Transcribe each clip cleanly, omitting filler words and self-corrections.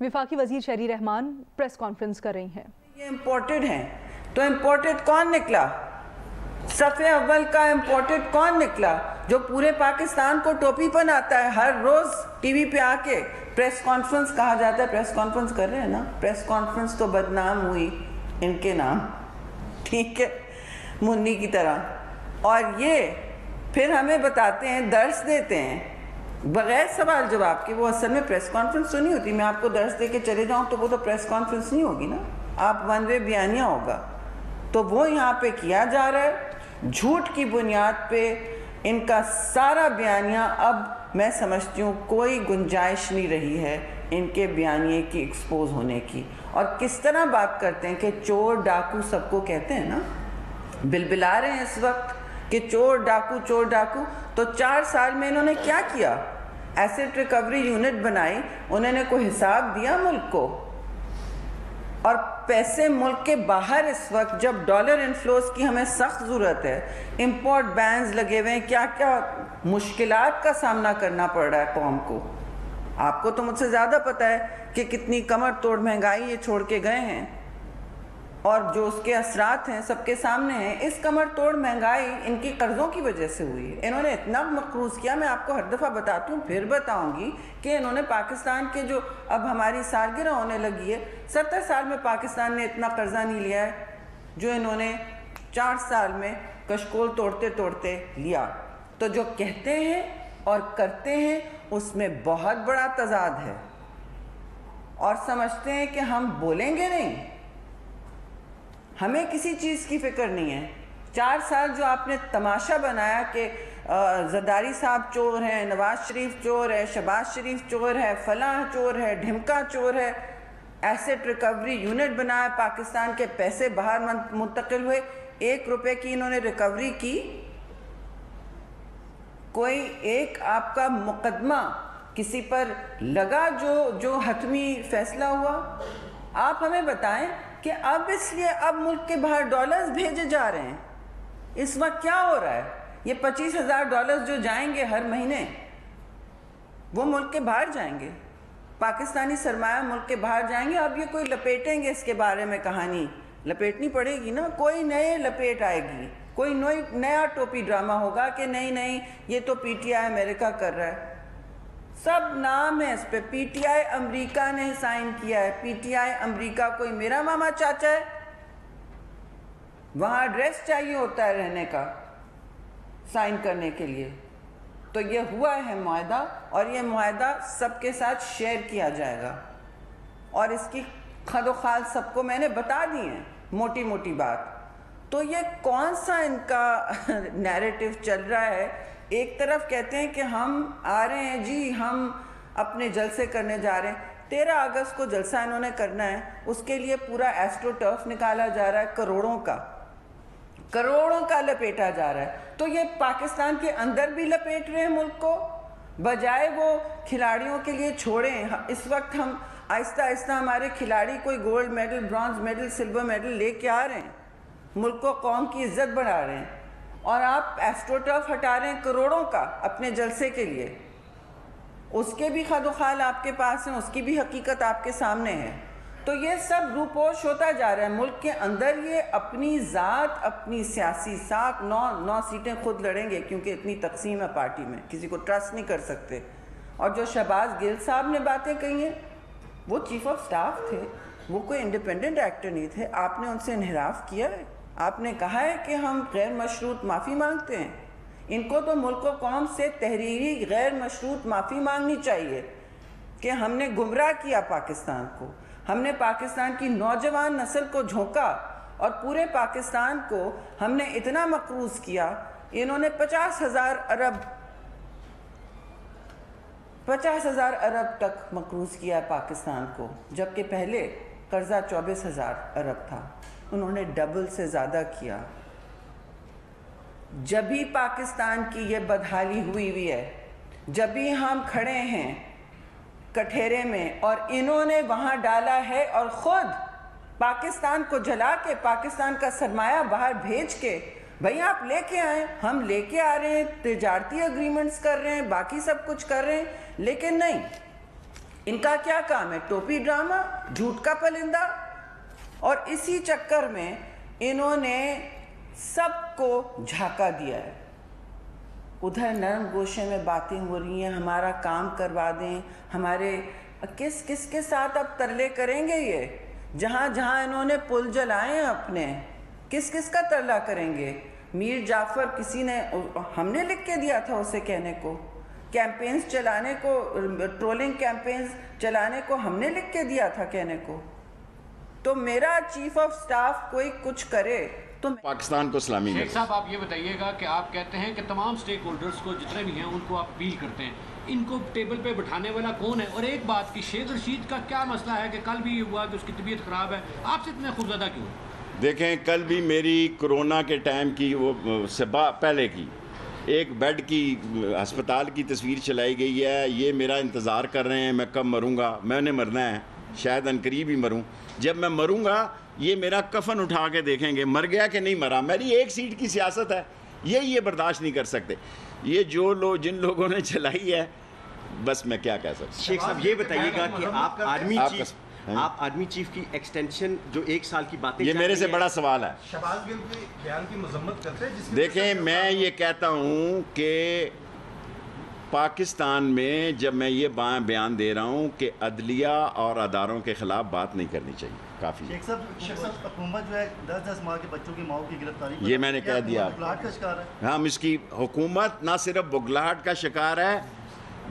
وفاقی وزیر شہری رحمان پریس کانفرنس کر رہی ہیں. یہ امپورٹڈ ہیں تو امپورٹڈ کون نکلا؟ صفحے اول کا امپورٹڈ کون نکلا؟ جو پورے پاکستان کو ٹوپی پہناتا ہے، ہر روز ٹی وی پہ آ کے پریس کانفرنس کہا جاتا ہے. پریس کانفرنس کر رہے ہیں نا، پریس کانفرنس تو بدنام ہوئی ان کے نام، ٹھیک ہے، منی کی طرح. اور یہ پھر ہمیں بتاتے ہیں، درس دیتے ہیں بغیر سوال جواب کے. وہ اصل میں پریس کانفرنس تو نہیں ہوتی. میں آپ کو درس دے کے چلے جاؤں تو وہ تو پریس کانفرنس نہیں ہوگی نا، آپ ون وے بیانیہ ہوگا. تو وہ یہاں پہ کیا جا رہا ہے جھوٹ کی بنیاد پہ. ان کا سارا بیانیہ، اب میں سمجھتی ہوں کوئی گنجائش نہیں رہی ہے ان کے بیانیے کی ایکسپوز ہونے کی. اور کس طرح بات کرتے ہیں کہ چور ڈاکو سب کو کہتے ہیں نا، بلبلا رہے ہیں اس وقت کہ چور ڈاکو چور ڈاکو. تو 4 سال میں انہوں نے کیا کیا؟ ایسٹ ریکوری یونٹ بنائی، انہوں نے کوئی حساب دیا ملک کو؟ اور پیسے ملک کے باہر اس وقت جب ڈالر انفلوز کی ہمیں سخت ضرورت ہے، امپورٹ بینز لگے ہوئے ہیں، کیا کیا مشکلات کا سامنا کرنا پڑ رہا ہے قوم کو. آپ کو تو مجھ سے زیادہ پتہ ہے کہ کتنی کمر توڑ مہنگائی یہ چھوڑ کے گئے ہیں، اور جو اس کے اثرات ہیں سب کے سامنے ہیں. اس کمر توڑ مہنگائی ان کی قرضوں کی وجہ سے ہوئی ہے. انہوں نے اتنا مقروض کیا، میں آپ کو ہر دفعہ بتاتی ہوں، پھر بتاؤں گی کہ انہوں نے پاکستان کے، جو اب ہماری سالگرہ ہونے لگی ہے، 70 سال میں پاکستان نے اتنا قرضہ نہیں لیا ہے جو انہوں نے 4 سال میں کشکول توڑتے توڑتے لیا. تو جو کہتے ہیں اور کرتے ہیں اس میں بہت بڑا تضاد ہے، اور سمجھتے ہیں کہ ہم بولیں گے نہیں، ہمیں کسی چیز کی فکر نہیں ہے. 4 سال جو آپ نے تماشا بنایا کہ زرداری صاحب چور ہیں، نواز شریف چور ہے، شہباز شریف چور ہے، فلاں چور ہے، ڈھمکا چور ہے، ایسٹ ریکوری یونٹ بنایا، پاکستان کے پیسے باہر منتقل ہوئے، 1 روپے کی انہوں نے ریکوری کی. کوئی ایک آپ کا مقدمہ کسی پر لگا جو حتمی فیصلہ ہوا؟ آپ ہمیں بتائیں کہ اب اس لیے اب ملک کے باہر ڈالرز بھیجے جا رہے ہیں. اس وقت کیا ہو رہا ہے؟ یہ $25,000 جو جائیں گے ہر مہینے، وہ ملک کے باہر جائیں گے، پاکستانی سرمایہ ملک کے باہر جائیں گے. اب یہ کوئی لپیٹیں گے اس کے بارے میں کہانی، لپیٹنی پڑے گی نا، کوئی نئے لپیٹ آئے گی، کوئی نیا ٹوپی ڈرامہ ہوگا کہ نہیں یہ تو پی ٹی آئی امریکہ کر رہا ہے. سب نام ہے اس پہ. پی ٹی آئی امریکہ نے سائن کیا ہے. پی ٹی آئی امریکہ کوئی میرا ماما چاچا ہے؟ وہاں ایڈریس چاہیے ہوتا ہے رہنے کا سائن کرنے کے لیے. تو یہ ہوا ہے معاہدہ، اور یہ معاہدہ سب کے ساتھ شیئر کیا جائے گا، اور اس کی خد و خال سب کو میں نے بتا دی ہیں موٹی موٹی بات. تو یہ کون سا ان کا نیریٹو چل رہا ہے؟ ایک طرف کہتے ہیں کہ ہم آ رہے ہیں جی، ہم اپنے جلسے کرنے جا رہے ہیں. 13 اگست کو جلسہ انہوں نے کرنا ہے، اس کے لیے پورا ایسٹرو ٹرف نکالا جا رہا ہے، کروڑوں کا لپیٹا جا رہا ہے. تو یہ پاکستان کے اندر بھی لپیٹ رہے ہیں ملک کو، بجائے وہ کھلاڑیوں کے لیے چھوڑیں. اس وقت ہم آہستہ آہستہ ہمارے کھلاڑی کوئی gold medal, bronze medal, silver medal لے کے آ رہے ہیں، ملک کو قوم کی عزت بڑھا رہے ہیں، اور آپ ایسٹرو ٹرف ہٹا رہے ہیں کروڑوں کا اپنے جلسے کے لیے. اس کے بھی خد و خال آپ کے پاس ہیں، اس کی بھی حقیقت آپ کے سامنے ہے. تو یہ سب روپوش ہوتا جا رہا ہے ملک کے اندر. یہ اپنی ذات، اپنی سیاسی ساکھ، 9 سیٹیں خود لڑیں گے، کیونکہ اتنی تقسیم ہے پارٹی میں، کسی کو ٹرسٹ نہیں کر سکتے. اور جو شہباز گل صاحب نے باتیں کہی ہیں، وہ چیف آف سٹاف تھے، وہ کوئی انڈیپینڈنٹ ایکٹر نہیں تھے. آپ نے ان سے انحراف کیا ہے، آپ نے کہا ہے کہ ہم غیر مشروط معافی مانگتے ہیں. ان کو تو ملک و قوم سے تحریری غیر مشروط معافی مانگنی چاہیے کہ ہم نے گمراہ کیا پاکستان کو، ہم نے پاکستان کی نوجوان نسل کو جھونکا، اور پورے پاکستان کو ہم نے اتنا مقروض کیا. انہوں نے 50,000 ارب تک مقروض کیا ہے پاکستان کو، جبکہ پہلے قرضہ 24,000 ارب تھا. انہوں نے ڈبل سے زیادہ کیا. جب ہی پاکستان کی یہ بدحالی ہوئی ہے، جب ہی ہم کھڑے ہیں کٹھیرے میں، اور انہوں نے وہاں ڈالا ہے، اور خود پاکستان کو جلا کے، پاکستان کا سرمایہ باہر بھیج کے، بھئی آپ لے کے آئیں، ہم لے کے آ رہے ہیں، تجارتی اگریمنٹس کر رہے ہیں، باقی سب کچھ کر رہے ہیں، لیکن نہیں، ان کا کیا کام ہے؟ ٹوپی ڈرامہ، جھوٹ کا پلندہ. اور اسی چکر میں انہوں نے سب کو جھانکا دیا ہے. ادھر نرم گوشے میں باتیں ہو رہی ہیں، ہمارا کام کروا دیں، ہمارے کس کے ساتھ اب ترلے کریں گے؟ یہ جہاں جہاں انہوں نے پل جلائے ہیں اپنے، کس کا ترلا کریں گے؟ میر جعفر کسی نے، ہم نے لکھ کے دیا تھا اسے کہنے کو، کیمپینز چلانے کو، ٹرولنگ کیمپینز چلانے کو ہم نے لکھ کے دیا تھا کہنے کو. تو میرا چیف آف سٹاف کوئی کچھ کرے تو پاکستان کو سلامی ملے. شیخ صاحب آپ یہ بتائیے گا کہ آپ کہتے ہیں کہ تمام سٹیک ہولڈرز کو جتنے بھی ہیں ان کو آپ اپیل کرتے ہیں، ان کو ٹیبل پہ بٹھانے والا کون ہے؟ اور ایک بات کی، شیخ رشید کا کیا مسئلہ ہے کہ کل بھی یہ ہوا کہ اس کی طبیعت خراب ہے، آپ سے اتنے خوفزدہ کیوں؟ دیکھیں کل بھی میری کرونا کے ٹائم کی وہ پہلے کی ایک بیڈ کی ہسپتال کی تصویر چلائی گئی ہے. یہ میرا انتظار کر رہے ہیں میں کب مروں گا. میں نے مرنا ہے، شاید عنقریب ہی مروں. جب میں مروں گا یہ میرا کفن اٹھا کے دیکھیں گے مر گیا کہ نہیں مرا. میری ایک سیٹ کی سیاست ہے، یہ برداشت نہیں کر سکتے. یہ جن لوگوں نے چلائی ہے، بس میں کیا کہہ سکتا. شیخ صاحب یہ بتائیے گا کہ آپ آرمی چیف کی ایکسٹینشن جو 1 سال کی باتیں، یہ میرے سے بڑا سوال ہے. شہباز گل کے بیان کی مذمت کرتے ہیں. دیکھیں میں یہ کہتا ہوں کہ پاکستان میں جب میں یہ بیان دے رہا ہوں کہ عدلیہ اور اداروں کے خلاف بات نہیں کرنی چاہیے. کافی شیخ صاحب حکومت جو ہے 10 ماہ کے بچوں کی ماؤں کی گرفتاری، یہ میں نے کہہ دیا. بغلاہٹ کا شکار ہے. ہم اس کی حکومت نہ صرف بغلاہٹ کا شکار ہے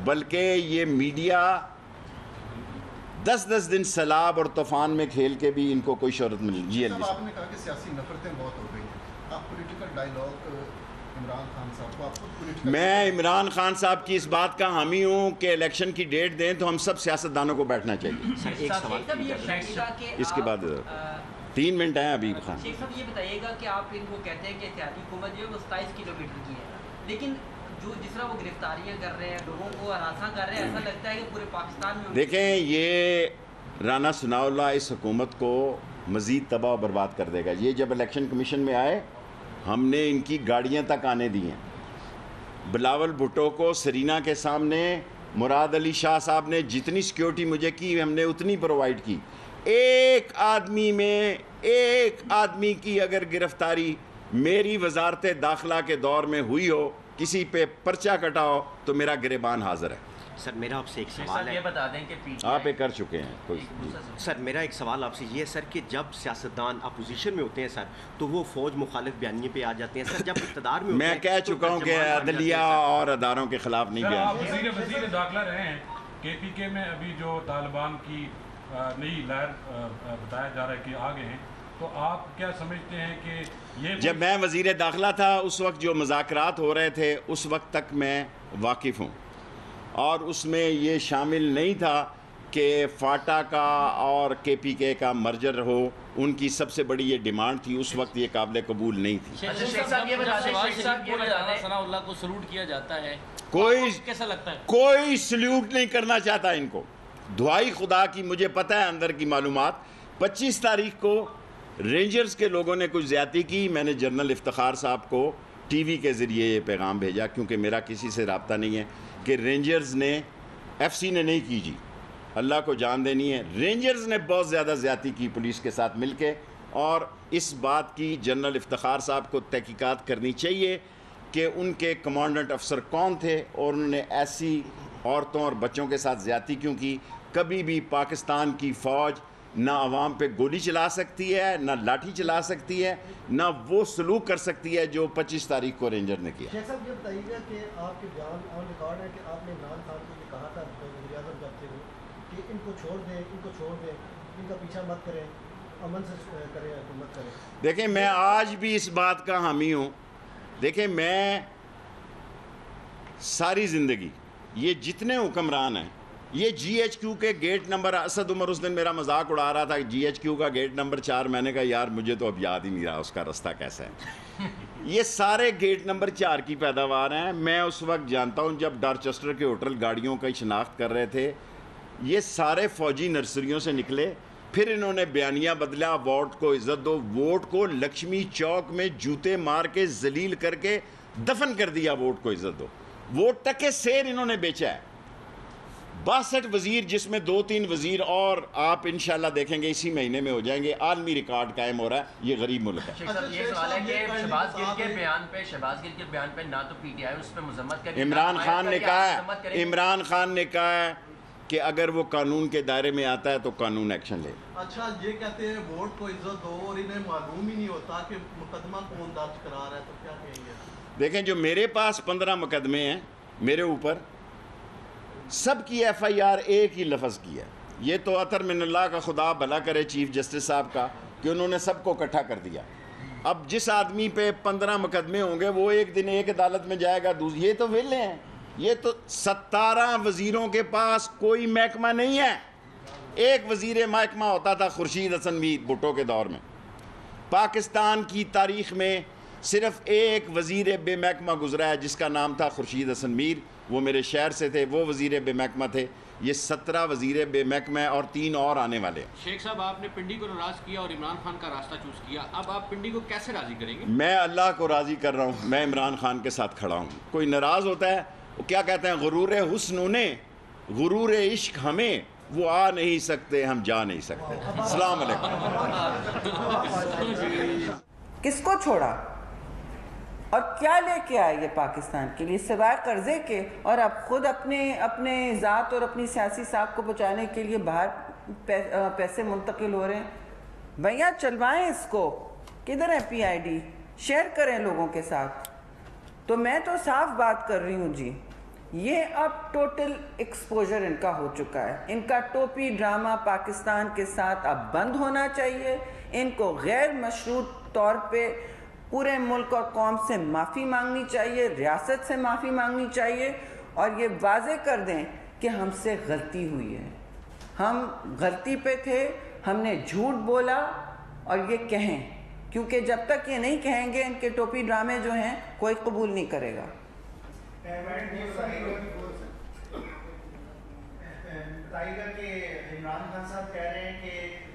بلکہ یہ میڈیا 10 دن سیلاب اور طوفان میں کھیل کے بھی ان کو کوئی شہرت ملی. جی صاحب آپ نے کہا کہ سیاسی نفرتیں بہت ہو گئی ہیں. آپ پولیٹیکل ڈائیلاگ عمران خان صاحب کو، آپ خود میں عمران خان صاحب کی اس بات کا حامی ہوں کہ الیکشن کی ڈیٹ دیں تو ہم سب سیاستدانوں کو بیٹھنا چاہیے. اس کے بعد 3 منٹ ہیں ابھی. خان شیخ صاحب یہ بتائیے گا کہ آپ ان کو کہتے ہیں کہ احتیاطی حکومت جو ہے وہ 27 کلومیٹر کی ہے، لیکن جس طرح وہ گرفتاریاں کر رہے ہیں، لوگوں کو ہراساں کر رہے ہیں، ایسا لگتا ہے کہ پورے پاکستان میں دیکھیں یہ رانا ثناء اللہ اس حکومت کو مزید تباہ و برباد کر دے گا. یہ جب الیکشن کمیشن میں آئے ہم نے ان کی گاڑیاں تک آنے دی ہیں. بلاول بھٹو کو سرینا کے سامنے مراد علی شاہ صاحب نے جتنی سیکیورٹی مجھے کی ہم نے اتنی پرووائڈ کی. ایک آدمی کی اگر گرفتاری میری وزارت داخلہ کے دور میں ہوئی ہو، کسی پہ پرچہ کٹا ہو تو میرا گریبان حاضر ہے. سر میرا آپ سے ایک سوال ہے، یہ بتا دیں کہ آپ کر چکے ہیں. سر میرا ایک سوال آپ سے یہ ہے سر کہ جب سیاستدان اپوزیشن میں ہوتے ہیں سر تو وہ فوج مخالف بیانیے پہ آ جاتے ہیں. سر جب اقتدار میں میں کہہ چکا ہوں کہ عدلیہ اور اداروں کے خلاف نہیں بیان. آپ وزیر داخلہ رہے ہیں کے پی کے میں، ابھی جو طالبان کی نئی لہر بتایا جا رہا ہے کہ آگے ہیں، تو آپ کیا سمجھتے ہیں کہ یہ جب میں وزیر داخلہ تھا اس وقت جو مذاکرات ہو رہے تھے اس وقت تک میں واقف ہوں، اور اس میں یہ شامل نہیں تھا کہ فاٹا کا اور کے پی کے کا مرجر ہو. ان کی سب سے بڑی یہ ڈیمانڈ تھی، اس وقت یہ قابل قبول نہیں تھی. ثناء اللہ کو سلوٹ کیا جاتا ہے، کیسا لگتا ہے؟ کوئی سلیوٹ نہیں کرنا چاہتا ان کو. دعائی خدا کی مجھے پتہ ہے اندر کی معلومات. 25 تاریخ کو رینجرز کے لوگوں نے کچھ زیادتی کی. میں نے جنرل افتخار صاحب کو ٹی وی کے ذریعے یہ پیغام بھیجا، کیونکہ میرا کسی سے رابطہ نہیں ہے، کہ رینجرز نے، ایف سی نے نہیں کی جی، اللہ کو جان دینی ہے. رینجرز نے بہت زیادہ زیادتی کی پولیس کے ساتھ مل کے، اور اس بات کی جنرل افتخار صاحب کو تحقیقات کرنی چاہیے کہ ان کے کمانڈنٹ افسر کون تھے اور انہوں نے ایسی عورتوں اور بچوں کے ساتھ زیادتی کیوں کی. کبھی بھی پاکستان کی فوج نہ عوام پہ گولی چلا سکتی ہے، نہ لاٹھی چلا سکتی ہے، نہ وہ سلوک کر سکتی ہے جو 25 تاریخ کو رینجر نے کیا. شیخ صاحب یہ بتائیے گا کہ آپ کے بیان آن ریکارڈ ہے کہ آپ نے عمران خان کو یہ کہا تھا وزیر اعظم جب سے کہ ان کو چھوڑ دیں، ان کا پیچھا مت کریں، امن سے کریں، حکومت کریں. دیکھیں میں آج بھی اس بات کا حامی ہوں. دیکھیں میں ساری زندگی یہ جتنے حکمران ہیں، یہ جی ایچ کیو کے گیٹ نمبر، اسد عمر اس دن میرا مذاق اڑا رہا تھا جی ایچ کیو کا گیٹ نمبر 4، میں نے کہا یار مجھے تو اب یاد ہی نہیں رہا اس کا رستہ کیسا ہے. یہ سارے گیٹ نمبر 4 کی پیداوار ہیں. میں اس وقت جانتا ہوں جب ڈارچسٹر کے ہوٹل گاڑیوں کی شناخت کر رہے تھے، یہ سارے فوجی نرسریوں سے نکلے. پھر انہوں نے بیانیہ بدلا، ووٹ کو عزت دو. ووٹ کو لکشمی چوک میں جوتے مار کے ذلیل کر کے دفن کر دیا. ووٹ کو عزت دو. ووٹ تک کے سیر انہوں نے بیچا ہے. 62 وزیر جس میں 2-3 وزیر اور آپ انشاءاللہ دیکھیں گے اسی مہینے میں ہو جائیں گے. عالمی ریکارڈ قائم ہو رہا ہے. یہ غریب ملک ہے. یہ سوال ہے کہ شہباز گل کے بیان پہ نہ تو پی ٹی آئی اس پہ مذمت کرے. عمران خان نے کہا ہے کہ اگر وہ قانون کے دائرے میں آتا ہے تو قانون ایکشن لے. اچھا یہ کہتے ہیں ووٹ کو عزت دو اور انہیں معلوم ہی نہیں ہوتا کہ مقدمہ کون درج کرا رہا ہے, تو کیا کہیں گے؟ دیکھیں جو میرے پاس 15 مقدمے ہیں میرے اوپر, سب کی ایف آئی آر ایک ہی لفظ کی ہے. یہ تو عطر من اللہ کا خدا بھلا کرے چیف جسٹس صاحب کا کہ انہوں نے سب کو اکٹھا کر دیا. اب جس آدمی پہ 15 مقدمے ہوں گے وہ ایک دن ایک عدالت میں جائے گا. یہ تو ویلے ہیں. یہ تو 17 وزیروں کے پاس کوئی محکمہ نہیں ہے. ایک وزیر محکمہ ہوتا تھا خورشید حسن میر بھٹو کے دور میں. پاکستان کی تاریخ میں صرف ایک وزیر بے محکمہ گزرا ہے جس کا نام تھا خورشید حسن میر. وہ میرے شہر سے تھے, وہ وزیر بے محکمہ تھے. یہ 17 وزیر بے محکمہ اور 3 اور آنے والے. شیخ صاحب آپ نے پنڈی کو ناراض کیا اور عمران خان کا راستہ چوز کیا, اب آپ پنڈی کو کیسے راضی کریں گے؟ میں اللہ کو راضی کر رہا ہوں, میں عمران خان کے ساتھ کھڑا ہوں. کوئی ناراض ہوتا ہے, وہ کیا کہتے ہیں, غرور حسن انہیں غرور عشق ہمیں, وہ آ نہیں سکتے ہم جا نہیں سکتے. السلام علیکم. کس کو چھوڑا اور کیا لے کے آئے یہ پاکستان کے لیے سوائے قرضے کے, اور اب خود اپنے ذات اور اپنی سیاسی ساکھ کو بچانے کے لیے باہر پیسے منتقل ہو رہے ہیں. بھیا چلوائیں اس کو. کدھر ہے پی آئی ڈی؟ شیئر کریں لوگوں کے ساتھ. تو میں تو صاف بات کر رہی ہوں جی, یہ اب ٹوٹل ایکسپوجر ان کا ہو چکا ہے. ان کا ٹوپی ڈرامہ پاکستان کے ساتھ اب بند ہونا چاہیے. ان کو غیر مشروط طور پہ پورے ملک اور قوم سے معافی مانگنی چاہیے, ریاست سے معافی مانگنی چاہیے, اور یہ واضح کر دیں کہ ہم سے غلطی ہوئی ہے, ہم غلطی پہ تھے, ہم نے جھوٹ بولا, اور یہ کہیں, کیونکہ جب تک یہ نہیں کہیں گے ان کے ٹوپی ڈرامے جو ہیں کوئی قبول نہیں کرے گا. ٹائیگر کے عمران خان صاحب کہہ رہے ہیں کہ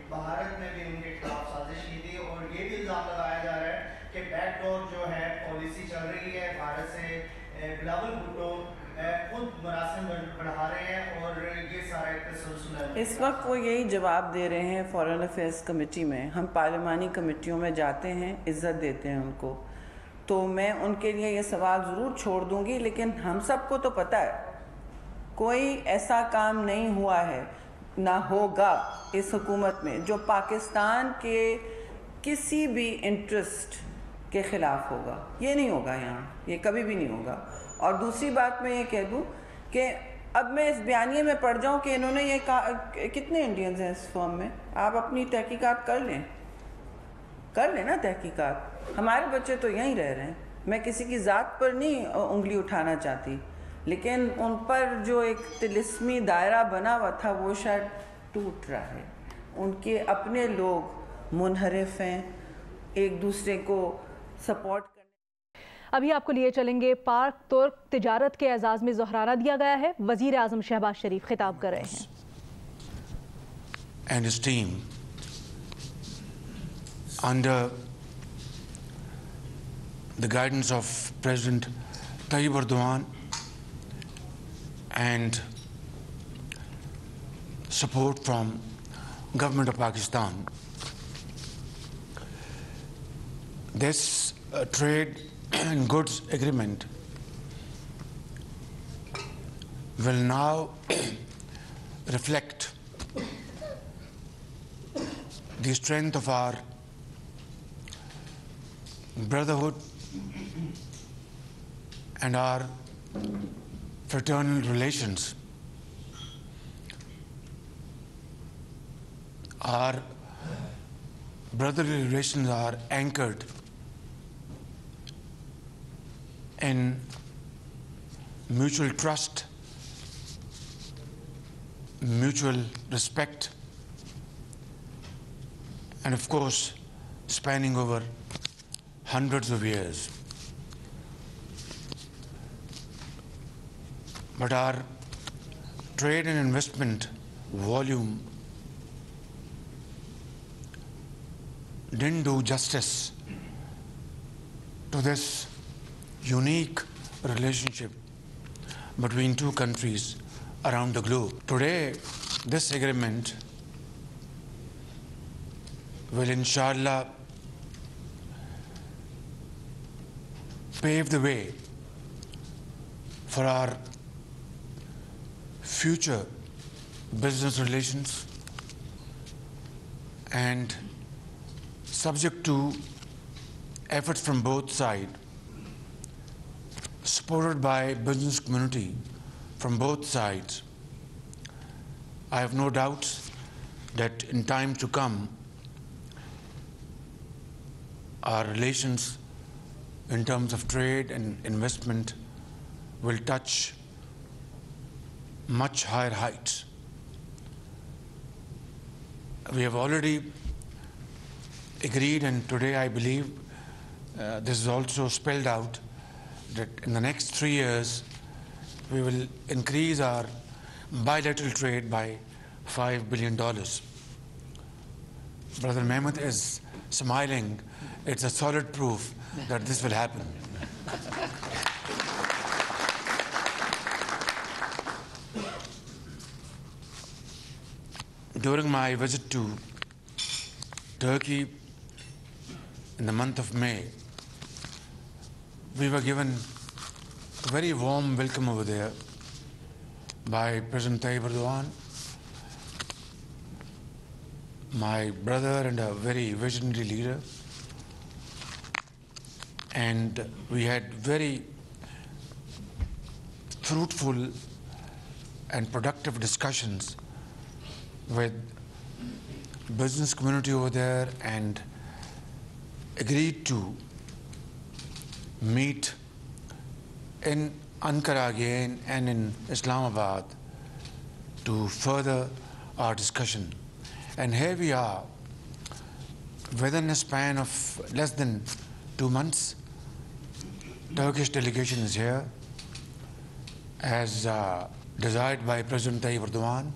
بھارت نے بھی ان کے خلاف سازش کی تھی, اور یہ بھی الزام لگایا جا رہا ہے کہ بیک ڈور جو ہے پالیسی چل رہی ہے بھارت سے. بلاول بھٹو خود مراسم بڑھا رہے ہیں اور یہ سارا ایک سلسلہ ہے. اس وقت وہ یہی جواب دے رہے ہیں فارن افیئرس کمیٹی میں. ہم پارلیمانی کمیٹیوں میں جاتے ہیں, عزت دیتے ہیں ان کو, تو میں ان کے لیے یہ سوال ضرور چھوڑ دوں گی. لیکن ہم سب کو تو پتہ ہے کوئی ایسا کام نہیں ہوا ہے, نہ ہوگا اس حکومت میں جو پاکستان کے کسی بھی انٹرسٹ کے خلاف ہوگا. یہ نہیں ہوگا یہاں, یہ کبھی بھی نہیں ہوگا. اور دوسری بات میں یہ کہہ دوں کہ اب میں اس بیانیے میں پڑھ جاؤں کہ انہوں نے یہ کہا, کتنے انڈینز ہیں اس فارم میں, آپ اپنی تحقیقات کر لیں نا تحقیقات. ہمارے بچے تو یہیں رہ رہے ہیں. میں کسی کی ذات پر نہیں انگلی اٹھانا چاہتی, لیکن ان پر جو ایک طلسمی دائرہ بنا ہوا تھا وہ شاید ٹوٹ رہا ہے. ان کے اپنے لوگ منحرف ہیں, ایک دوسرے کو سپورٹ کرنے. ابھی آپ کو لیے چلیں گے پاک ترک تجارت کے اعزاز میں ظہرانہ دیا گیا ہے. وزیر اعظم شہباز شریف خطاب کر رہے ہیں. And his team under the guidance of President Tayyip Erdogan and support from government of Pakistan, this trade and goods agreement will now reflect the strength of our brotherhood and our fraternal relations. Our brotherly relations are anchored in mutual trust, mutual respect, and of course spanning over hundreds of years. But our trade and investment volume didn't do justice to this unique relationship between two countries around the globe. Today, this agreement will inshallah pave the way for our future business relations, and subject to efforts from both sides, supported by business community from both sides, I have no doubts that in time to come, our relations in terms of trade and investment will touch much higher heights. We have already agreed, and today I believe this is also spelled out, that in the next 3 years we will increase our bilateral trade by $5 billion. Brother Mehmet is smiling. It's a solid proof that this will happen. During my visit to Turkey in the month of May, we were given a very warm welcome over there by President Tayyip Erdogan, my brother and a very visionary leader. And we had very fruitful and productive discussions with business community over there, and agreed to meet in Ankara again and in Islamabad to further our discussion. And here we are, within a span of less than 2 months, Turkish delegation is here, as desired by President Tayyip Erdogan,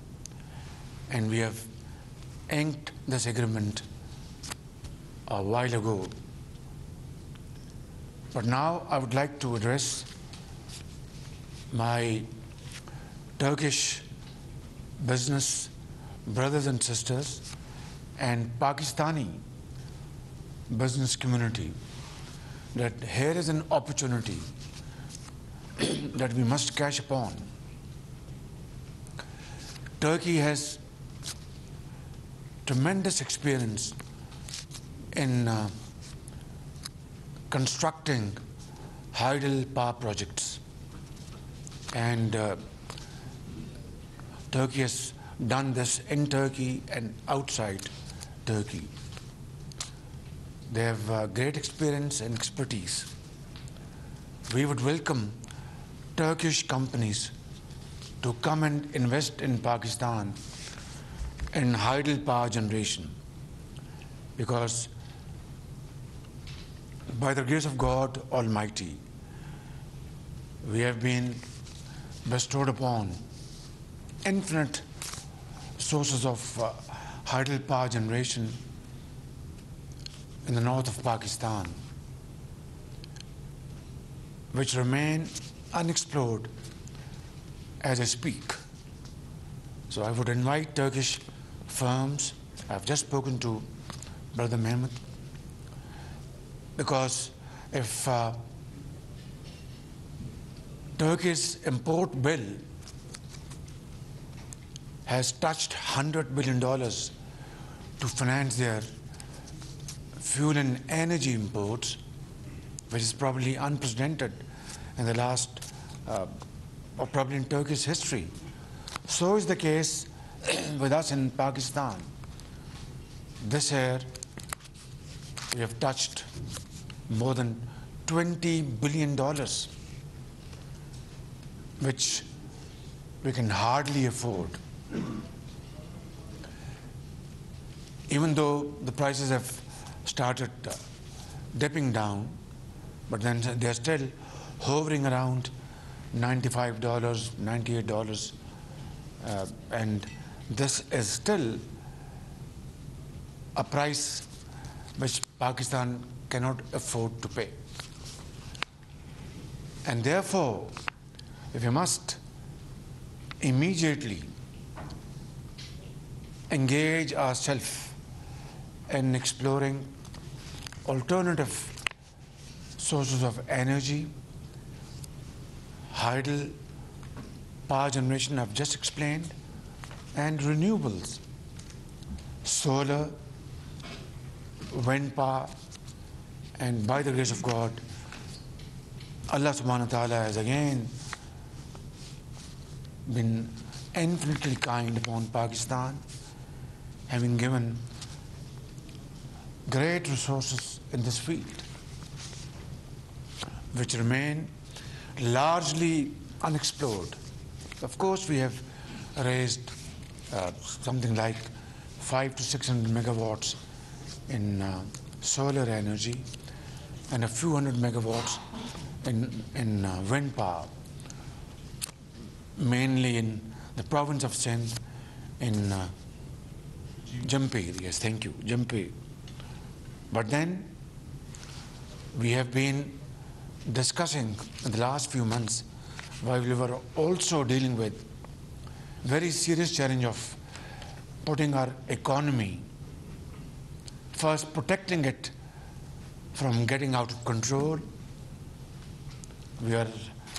and we have inked this agreement a while ago. But now I would like to address my Turkish business brothers and sisters and Pakistani business community that here is an opportunity that we must cash upon. Turkey has tremendous experience in constructing hydel power projects, and Turkey has done this in Turkey and outside Turkey. They have great experience and expertise. We would welcome Turkish companies to come and invest in Pakistan in hydel power generation, because by the grace of God Almighty, we have been bestowed upon infinite sources of hydel power generation in the north of Pakistan, which remain unexplored as I speak. So I would invite Turkish firms. I've just spoken to Brother Mehmet, because if Turkey's import bill has touched $100 billion to finance their fuel and energy imports, which is probably unprecedented in the last, or probably in Turkey's history. So is the case with us in Pakistan. This year, we have touched more than $20 billion, which we can hardly afford. Even though the prices have started dipping down, but then they're still hovering around $95, $98, and this is still a price which Pakistan cannot afford to pay. And therefore, if we must immediately engage ourselves in exploring alternative sources of energy, hydel, power generation I've just explained, and renewables, solar, wind power, and by the grace of God, Allah subhanahu wa ta'ala has again been infinitely kind upon Pakistan, having given great resources in this field, which remain largely unexplored. Of course, we have raised something like 500 to 600 megawatts in solar energy and a few hundred megawatts in wind power, mainly in the province of Sindh, in Jampi. Yes, thank you, Jampi. But then we have been discussing in the last few months, while we were also dealing with very serious challenge of putting our economy, first protecting it from getting out of control. We are,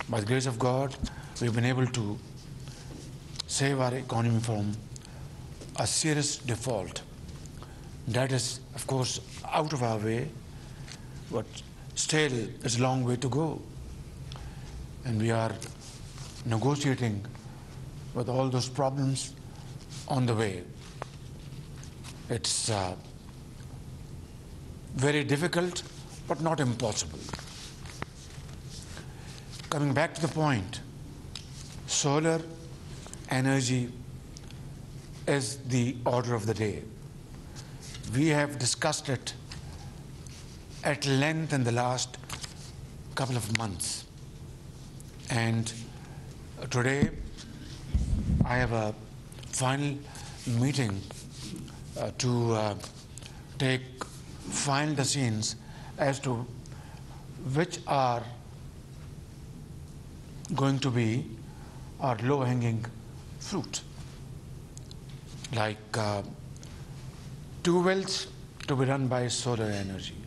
by the grace of God, we've been able to save our economy from a serious default. That is, of course, out of our way, but still it's a long way to go. And we are negotiating with all those problems on the way. It's very difficult, but not impossible. Coming back to the point, solar energy is the order of the day. We have discussed it at length in the last couple of months. And today I have a final meeting to take final decisions as to which are going to be our low-hanging fruit, like 2 wells to be run by solar energy,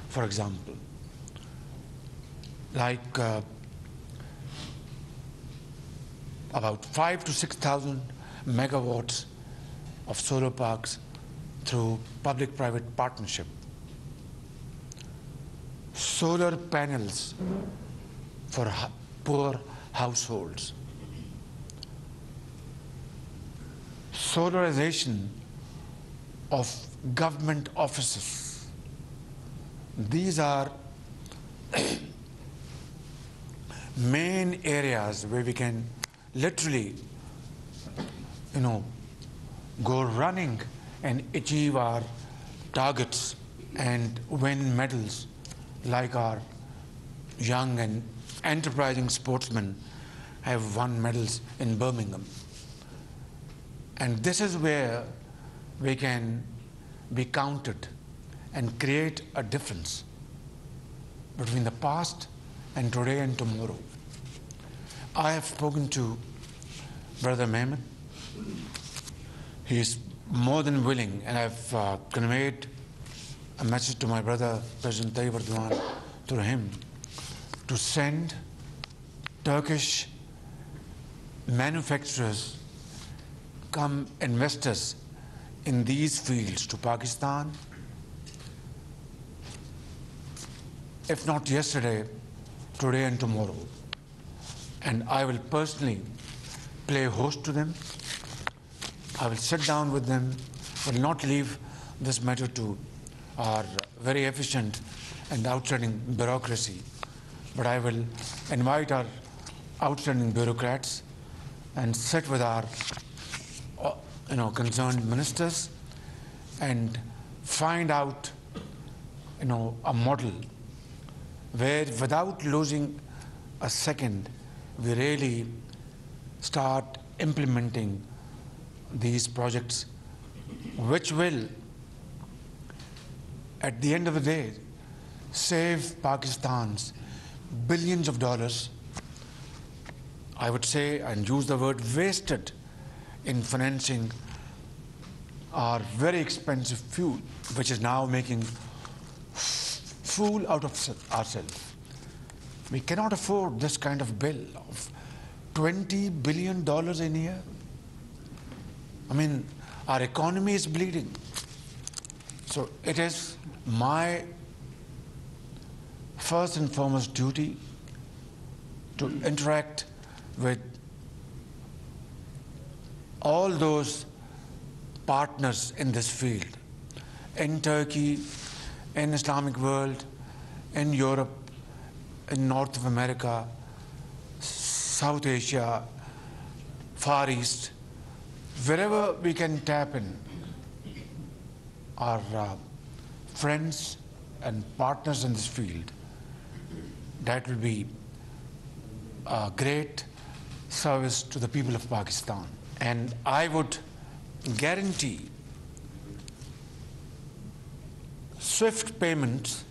for example, like about 5,000 to 6,000 megawatts of solar parks through public-private partnership, solar panels for poor households, solarization of government offices. These are main areas where we can literally, go running and achieve our targets and win medals like our young and enterprising sportsmen have won medals in Birmingham. And this is where we can be counted and create a difference between the past and today and tomorrow. I have spoken to Brother Mehmet. He is more than willing, and I've conveyed a message to my brother, President Tayyip Erdogan, through him, to send Turkish manufacturers, come investors in these fields to Pakistan. If not yesterday, today and tomorrow. And I will personally play host to them. I will sit down with them, will not leave this matter to our very efficient and outstanding bureaucracy, but I will invite our outstanding bureaucrats and sit with our concerned ministers and find out a model where, without losing a second, we really start implementing these projects, which will, at the end of the day, save Pakistan's billions of dollars I would say, and use the word wasted in financing our very expensive fuel, which is now making fool out of ourselves. We cannot afford this kind of bill of $20 billion in a year. I mean, our economy is bleeding. So it is my first and foremost duty to interact with all those partners in this field, in Turkey, in Islamic world, in Europe, in North of America, South Asia, Far East, wherever we can tap in our friends and partners in this field. That will be a great service to the people of Pakistan. And I would guarantee swift payments,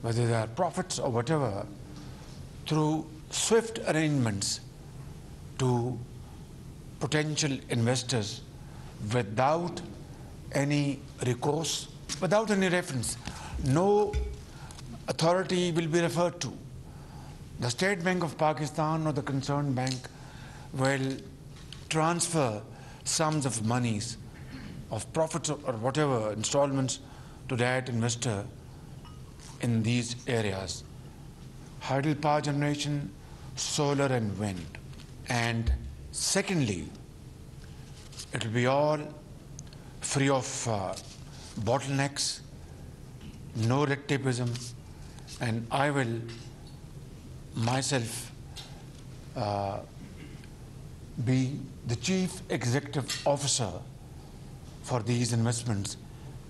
whether they are profits or whatever, through swift arrangements to potential investors without any recourse, without any reference. No authority will be referred to. The State Bank of Pakistan or the concerned bank will transfer sums of monies, of profits or whatever, installments to that investor in these areas: hydropower generation, solar and wind. And secondly, it will be all free of bottlenecks, no red tapeism, and I will myself be the chief executive officer for these investments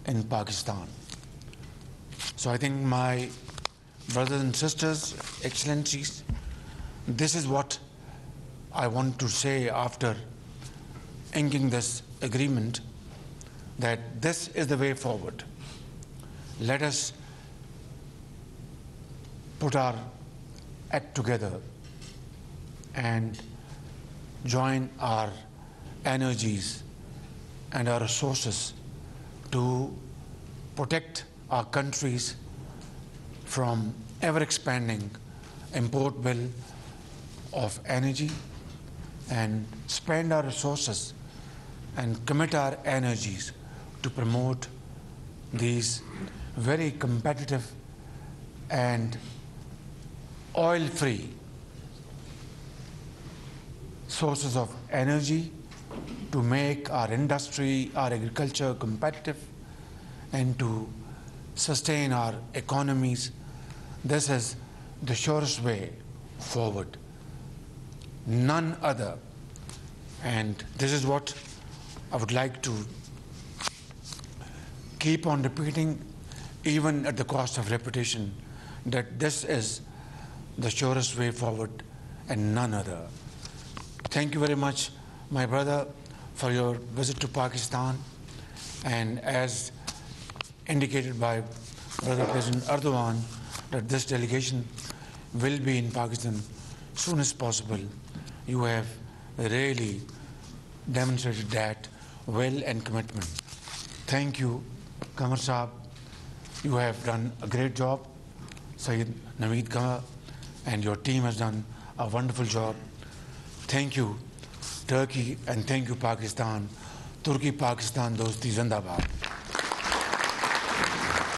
in Pakistan. So I think, my brothers and sisters, excellencies, this is what I want to say after inking this agreement, that this is the way forward. Let us put our act together and join our energies and our resources to protect our countries from ever-expanding import bill of energy, and spend our resources and commit our energies to promote these very competitive and oil-free sources of energy, to make our industry, our agriculture competitive, and to sustain our economies. This is the surest way forward, none other. And this is what I would like to keep on repeating, even at the cost of repetition, that this is the surest way forward and none other. Thank you very much, my brother, for your visit to Pakistan. And as indicated by Brother President Erdogan, that this delegation will be in Pakistan as soon as possible. You have really demonstrated that will and commitment. Thank you, Qamar Saab. You have done a great job. Sayyid Naveed Qamar and your team has done a wonderful job. Thank you, Turkey, and thank you, Pakistan. Turkey, Pakistan, dosti zindabad.